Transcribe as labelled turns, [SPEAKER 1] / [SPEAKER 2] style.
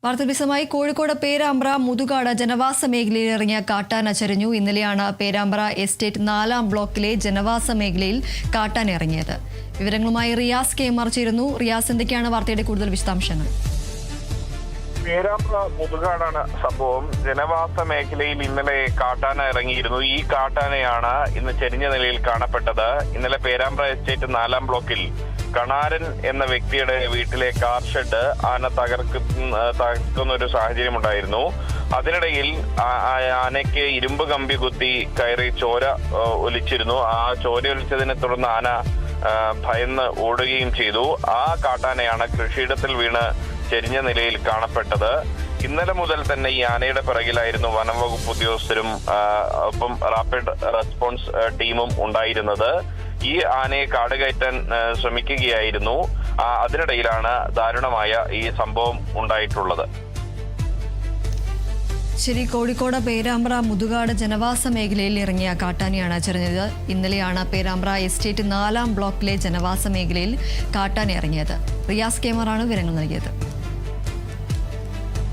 [SPEAKER 1] വാർത്ത വിശദമായി കോഴിക്കോട് പേരാമ്പ്ര മുതുകാട് ജനവാസ മേഖലയിൽ ഇറങ്ങിയ കാട്ടാന ചരിഞ്ഞു. ഇന്നലെയാണ് പേരാമ്പ്ര എസ്റ്റേറ്റ് 4-ാം ബ്ലോക്കിലെ ജനവാസ മേഖലയിൽ കാട്ടാന ഇറങ്ങിയത്. വിവരങ്ങളുമായി റിയാസ് കെ ചേരുന്നു. റിയാസ്, എന്തൊക്കെയാണ് വാർത്തയുടെ കൂടുതൽ വിശദാംശങ്ങൾ?
[SPEAKER 2] പേരാമ്പ്ര മുതുകാടാണ് സംഭവം. ജനവാസ മേഖലയിൽ ഇന്നലെ കാട്ടാന ഇറങ്ങിയിരുന്നു. ഈ കാട്ടാനയാണ് ഇന്ന് ചെരിഞ്ഞ നിലയിൽ കാണപ്പെട്ടത്. ഇന്നലെ പേരാമ്പ്ര എസ്റ്റേറ്റ് 4-ാം ബ്ലോക്കിൽ കണാരൻ എന്ന വ്യക്തിയുടെ വീട്ടിലെ കാർ ഷെഡ് ആന തകർക്കുന്ന ഒരു സാഹചര്യം ഉണ്ടായിരുന്നു. അതിനിടയിൽ ആനയ്ക്ക് ഇരുമ്പ് കമ്പി കുത്തി കയറി ചോര ഒലിച്ചിരുന്നു. ആ ചോര ഒലിച്ചതിനെ തുടർന്ന് ആന ഭയന്ന് ഓടുകയും ചെയ്തു. ആ കാട്ടാനയാണ് കൃഷിയിടത്തിൽ വീണ് ചെരിഞ്ഞ നിലയിൽ കാണപ്പെട്ടത്. ഇന്നലെ മുതൽ തന്നെ ഈ ആനയുടെ പിറകിലായിരുന്നു വനം വകുപ്പ് ഉദ്യോഗസ്ഥരും ഒപ്പം റാപ്പിഡ് റെസ്പോൺസ് ടീമും ഉണ്ടായിരുന്നത്. ഈ ആനയെ കാടുകയറ്റാൻ ശ്രമിക്കുകയായിരുന്നു. അതിനിടയിലാണ് ദാരുണമായ ഈ സംഭവം ഉണ്ടായിട്ടുള്ളത്.
[SPEAKER 1] ശരി, കോഴിക്കോട് പേരാമ്പ്ര മുതുകാട് ജനവാസ മേഖലയിൽ ഇറങ്ങിയ കാട്ടാനയാണ് ചരിഞ്ഞത്. ഇന്നലെയാണ് പേരാമ്പ്ര എസ്റ്റേറ്റ് 4-ാം ബ്ലോക്കിലെ ജനവാസ മേഖലയിൽ കാട്ടാന ഇറങ്ങിയത്. റിയാസ് കേമറാണ് വിവരങ്ങൾ നൽകിയത്.